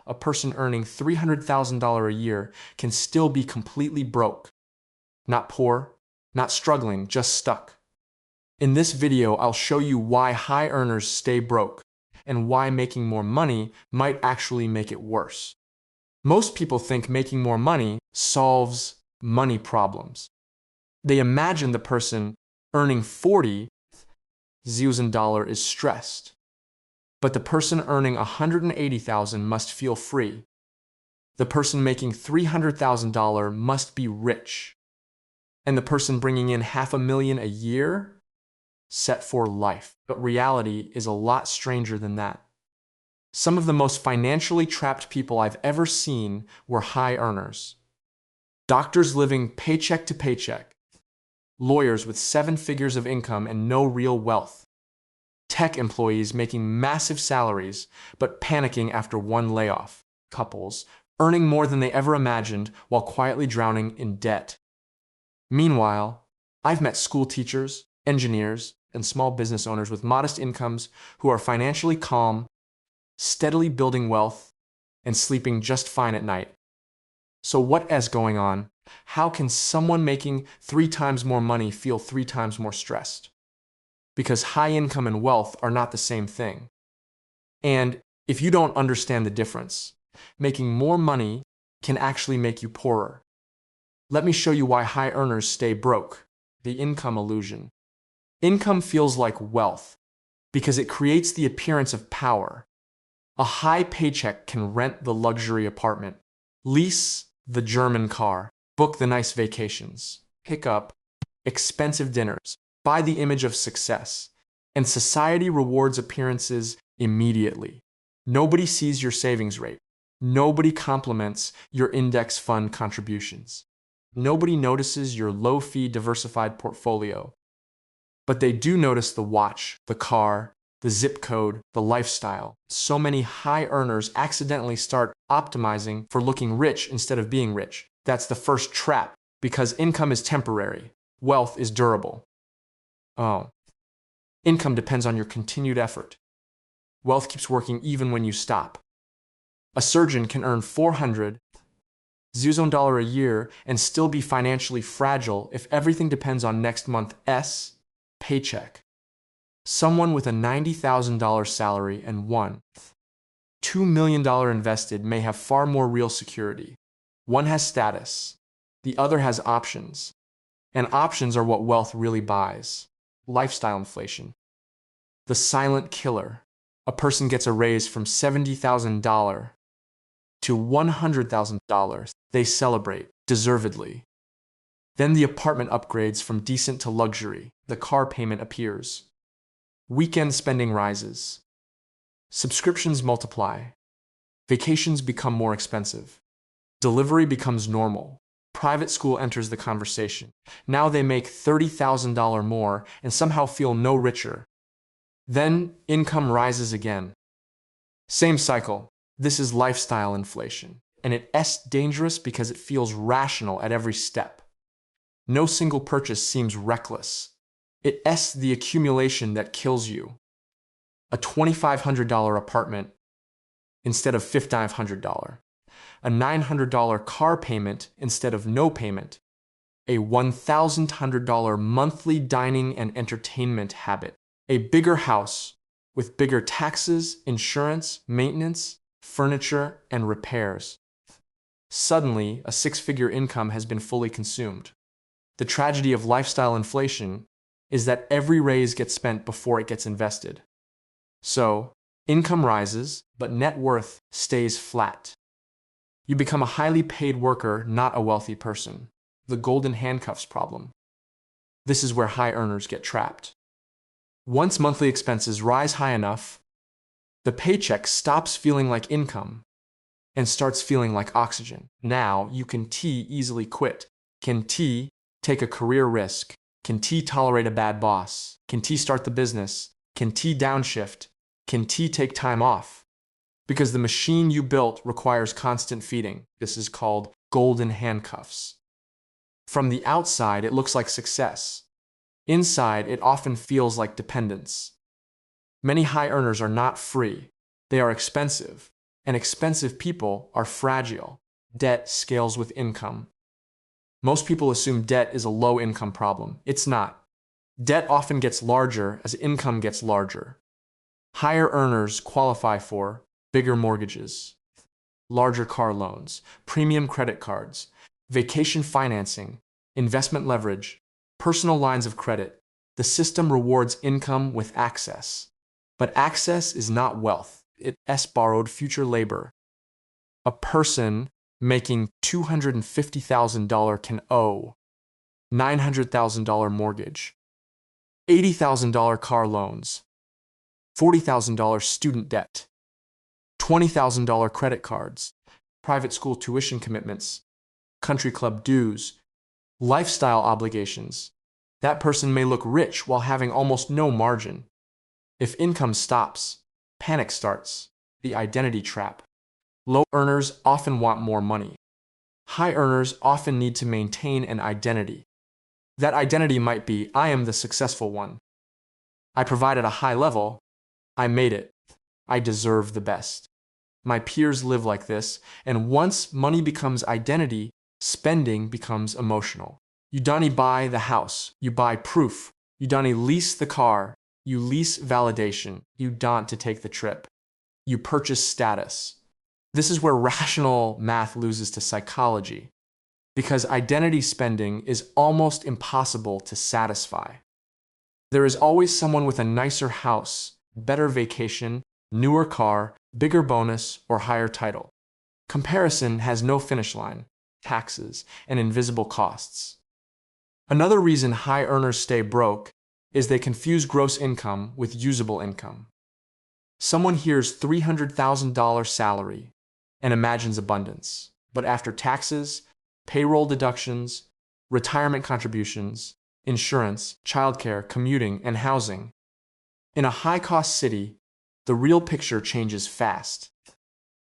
a person earning $300,000 a year can still be completely broke. Not poor, not struggling, just stuck. In this video, I'll show you why high earners stay broke and why making more money might actually make it worse. Most people think making more money solves money problems. They imagine the person earning $40,000 is stressed. But the person earning $180,000 must feel free. The person making $300,000 must be rich. And the person bringing in $500,000 a year set for life. But reality is a lot stranger than that. Some of the most financially trapped people I've ever seen were high earners. Doctors living paycheck to paycheck. Lawyers with 7 figures of income and no real wealth. Tech employees making massive salaries but panicking after one layoff. Couples earning more than they ever imagined while quietly drowning in debt. Meanwhile, I've met school teachers, engineers, and small business owners with modest incomes who are financially calm, steadily building wealth, and sleeping just fine at night. So what is going on? How can someone making 3 times more money feel 3 times more stressed? Because high income and wealth are not the same thing. And if you don't understand the difference, making more money can actually make you poorer. Let me show you why high earners stay broke. The income illusion. Income feels like wealth because it creates the appearance of power. A high paycheck can rent the luxury apartment, lease the German car, book the nice vacations, pick up expensive dinners, buy the image of success, and society rewards appearances immediately. Nobody sees your savings rate. Nobody compliments your index fund contributions. Nobody notices your low-fee diversified portfolio. But they do notice the watch, the car, the zip code, the lifestyle. So many high earners accidentally start optimizing for looking rich instead of being rich. That's the first trap, because income is temporary. Wealth is durable. Oh. Income depends on your continued effort. Wealth keeps working even when you stop. A surgeon can earn $400,000 a year and still be financially fragile if everything depends on next month's paycheck. Someone with a $90,000 salary and $2 million invested may have far more real security. One has status, the other has options. And options are what wealth really buys. Lifestyle inflation. The silent killer. A person gets a raise from $70,000 to $100,000. They celebrate, deservedly. Then the apartment upgrades from decent to luxury. The car payment appears. Weekend spending rises. Subscriptions multiply. Vacations become more expensive. Delivery becomes normal. Private school enters the conversation. Now they make $30,000 more and somehow feel no richer. Then income rises again. Same cycle. This is lifestyle inflation. And it's dangerous because it feels rational at every step. No single purchase seems reckless. It's the accumulation that kills you. A $2,500 apartment instead of $5,500. A $900 car payment instead of no payment. A $1,100 monthly dining and entertainment habit. A bigger house with bigger taxes, insurance, maintenance, furniture, and repairs. Suddenly, a 6-figure income has been fully consumed. The tragedy of lifestyle inflation is that every raise gets spent before it gets invested. So, income rises, but net worth stays flat. You become a highly paid worker, not a wealthy person. The golden handcuffs problem. This is where high earners get trapped. Once monthly expenses rise high enough, the paycheck stops feeling like income and starts feeling like oxygen. Now you can easily quit. Can take a career risk? Can tolerate a bad boss? Can start the business? Can downshift? Can take time off? Because the machine you built requires constant feeding. This is called golden handcuffs. From the outside, it looks like success. Inside, it often feels like dependence. Many high earners are not free. They are expensive. and expensive people are fragile. Debt scales with income. Most people assume debt is a low-income problem. It's not. Debt often gets larger as income gets larger. Higher earners qualify for bigger mortgages, larger car loans, premium credit cards, vacation financing, investment leverage, personal lines of credit. The system rewards income with access. But access is not wealth. It's borrowed future labor. A person making $250,000 can owe $900,000 mortgage, $80,000 car loans, $40,000 student debt, $20,000 credit cards, private school tuition commitments, country club dues, lifestyle obligations. That person may look rich while having almost no margin. If income stops, panic starts, the identity trap. Low earners often want more money. High earners often need to maintain an identity. That identity might be, I am the successful one. I provide at a high level. I made it. I deserve the best. My peers live like this, and once money becomes identity, spending becomes emotional. You don't buy the house, you buy proof. You don't lease the car, you lease validation. You don't to take the trip. You purchase status. This is where rational math loses to psychology, because identity spending is almost impossible to satisfy. There is always someone with a nicer house, better vacation, newer car, bigger bonus, or higher title. Comparison has no finish line, taxes, and invisible costs. Another reason high earners stay broke is they confuse gross income with usable income. Someone hears $300,000 salary and imagines abundance, but after taxes, payroll deductions, retirement contributions, insurance, childcare, commuting, and housing, in a high-cost city, the real picture changes fast.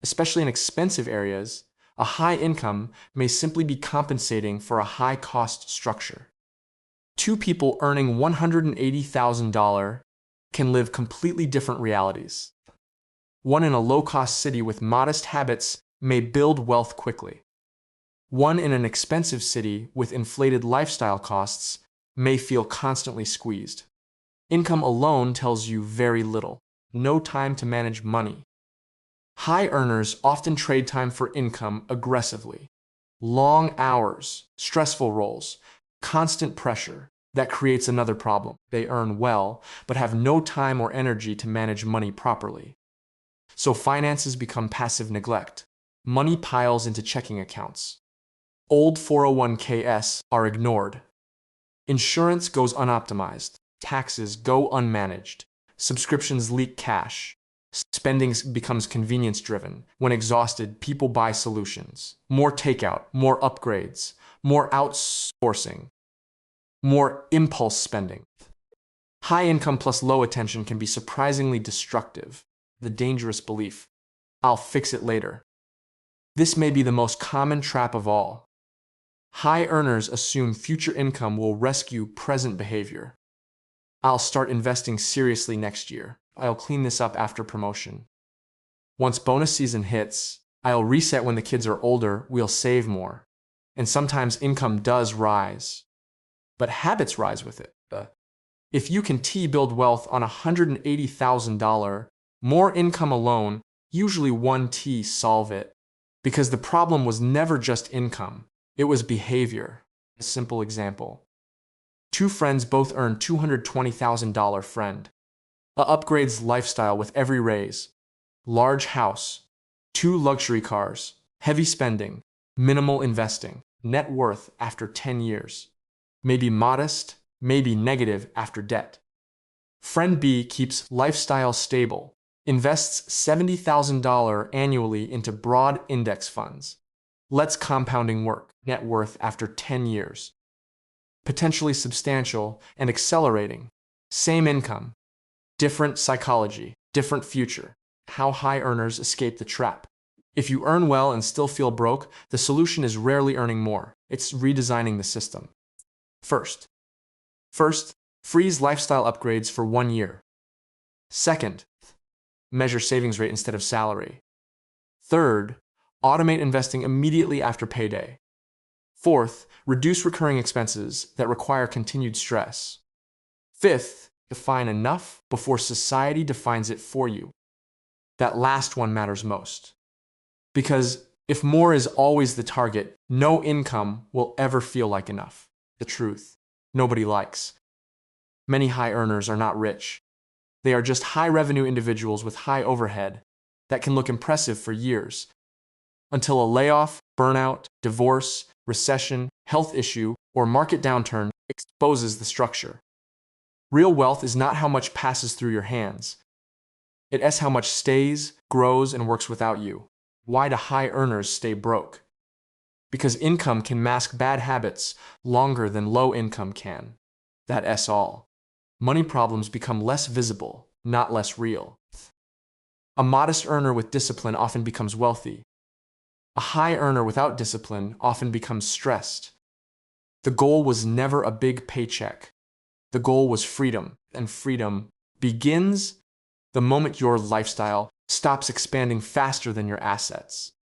Especially in expensive areas, a high income may simply be compensating for a high-cost structure. Two people earning $180,000 can live completely different realities. One in a low-cost city with modest habits may build wealth quickly. One in an expensive city with inflated lifestyle costs may feel constantly squeezed. Income alone tells you very little. No time to manage money. High earners often trade time for income aggressively. Long hours, stressful roles, constant pressure. That creates another problem. They earn well, but have no time or energy to manage money properly. So finances become passive neglect. Money piles into checking accounts. Old 401ks are ignored. Insurance goes unoptimized. Taxes go unmanaged. Subscriptions leak cash. Spending becomes convenience-driven. When exhausted, people buy solutions. More takeout, more upgrades, more outsourcing, more impulse spending. High income plus low attention can be surprisingly destructive. The dangerous belief, I'll fix it later. This may be the most common trap of all. High earners assume future income will rescue present behavior. I'll start investing seriously next year. I'll clean this up after promotion. Once bonus season hits, I'll reset when the kids are older, we'll save more. And sometimes income does rise, but habits rise with it. If you can build wealth on $180,000, more income alone, usually one solve it. Because the problem was never just income, it was behavior. A simple example. Two friends both earn $220,000 friend. Upgrades lifestyle with every raise. Large house, 2 luxury cars, heavy spending, minimal investing, net worth after 10 years. Maybe modest, maybe negative after debt. Friend B keeps lifestyle stable, invests $70,000 annually into broad index funds. Lets compounding work, net worth after 10 years. Potentially substantial and accelerating. Same income. Different psychology, different future. How high earners escape the trap. If you earn well and still feel broke, the solution is rarely earning more. It's redesigning the system. First, freeze lifestyle upgrades for 1 year. Second, measure savings rate instead of salary. Third, automate investing immediately after payday. Fourth, reduce recurring expenses that require continued stress. Fifth, define enough before society defines it for you. That last one matters most. Because if more is always the target, no income will ever feel like enough. The truth, nobody likes. Many high earners are not rich. They are just high-revenue individuals with high overhead that can look impressive for years, until a layoff, burnout, divorce, recession, health issue, or market downturn exposes the structure. Real wealth is not how much passes through your hands. It is how much stays, grows, and works without you. Why do high earners stay broke? Because income can mask bad habits longer than low income can. That's all. Money problems become less visible, not less real. A modest earner with discipline often becomes wealthy. A high earner without discipline often becomes stressed. The goal was never a big paycheck. The goal was freedom, and freedom begins the moment your lifestyle stops expanding faster than your assets.